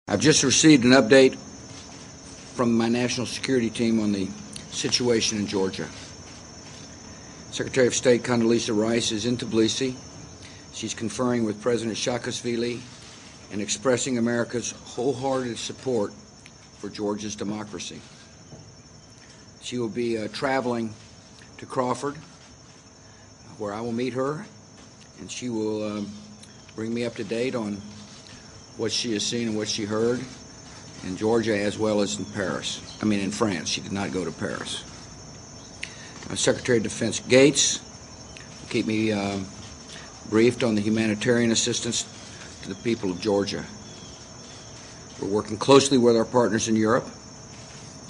I've just received an update from my national security team on the situation in Georgia. Secretary of State Condoleezza Rice is in Tbilisi. She's conferring with President Saakashvili and expressing America's wholehearted support for Georgia's democracy. She will be traveling to Crawford, where I will meet her, and she will bring me up to date on what she has seen and what she heard in Georgia as well as in France. She did not go to Paris. Secretary of Defense Gates will keep me briefed on the humanitarian assistance to the people of Georgia. We're working closely with our partners in Europe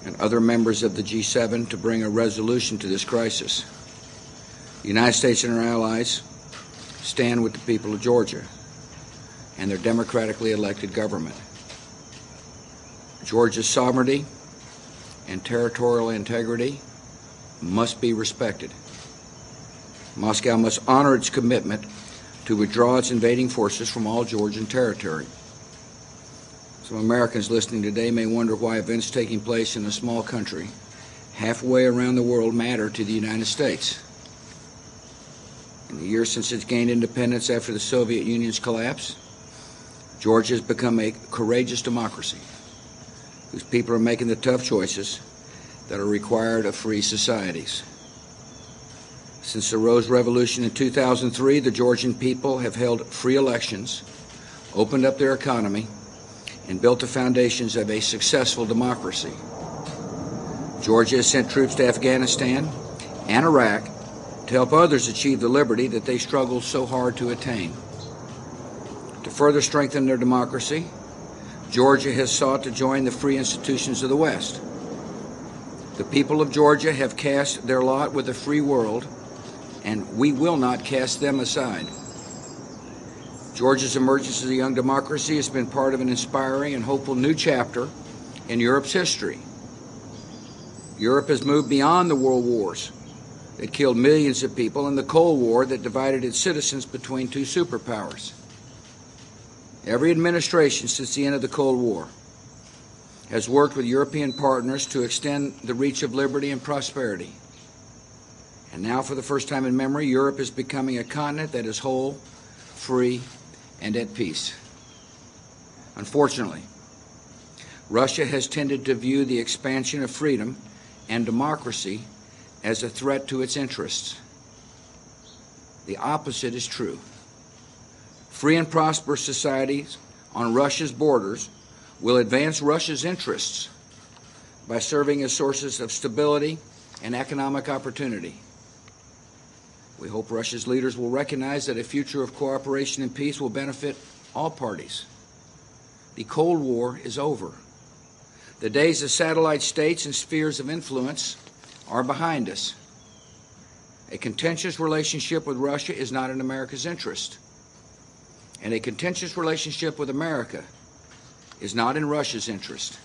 and other members of the G7 to bring a resolution to this crisis. The United States and our allies stand with the people of Georgia and their democratically elected government. Georgia's sovereignty and territorial integrity must be respected. Moscow must honor its commitment to withdraw its invading forces from all Georgian territory. Some Americans listening today may wonder why events taking place in a small country halfway around the world matter to the United States. In the years since it's gained independence after the Soviet Union's collapse, Georgia has become a courageous democracy whose people are making the tough choices that are required of free societies. Since the Rose Revolution in 2003, the Georgian people have held free elections, opened up their economy, and built the foundations of a successful democracy. Georgia has sent troops to Afghanistan and Iraq to help others achieve the liberty that they struggled so hard to attain. To further strengthen their democracy, Georgia has sought to join the free institutions of the West. The people of Georgia have cast their lot with the free world, and we will not cast them aside. Georgia's emergence as a young democracy has been part of an inspiring and hopeful new chapter in Europe's history. Europe has moved beyond the world wars that killed millions of people and the Cold War that divided its citizens between two superpowers. Every administration since the end of the Cold War has worked with European partners to extend the reach of liberty and prosperity. And now, for the first time in memory, Europe is becoming a continent that is whole, free, and at peace. Unfortunately, Russia has tended to view the expansion of freedom and democracy as a threat to its interests. The opposite is true. Free and prosperous societies on Russia's borders will advance Russia's interests by serving as sources of stability and economic opportunity. We hope Russia's leaders will recognize that a future of cooperation and peace will benefit all parties. The Cold War is over. The days of satellite states and spheres of influence are behind us. A contentious relationship with Russia is not in America's interest. And a contentious relationship with America is not in Russia's interest.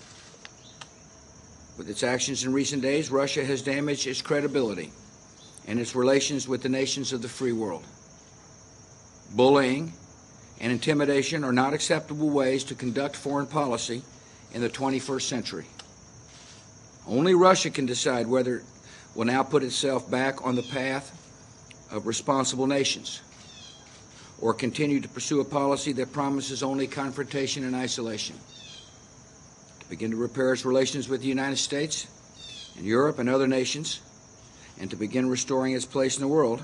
With its actions in recent days, Russia has damaged its credibility and its relations with the nations of the free world. Bullying and intimidation are not acceptable ways to conduct foreign policy in the 21st century. Only Russia can decide whether it will now put itself back on the path of responsible nations or continue to pursue a policy that promises only confrontation and isolation. To begin to repair its relations with the United States and Europe and other nations, and to begin restoring its place in the world,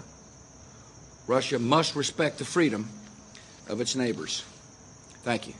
Russia must respect the freedom of its neighbors. Thank you.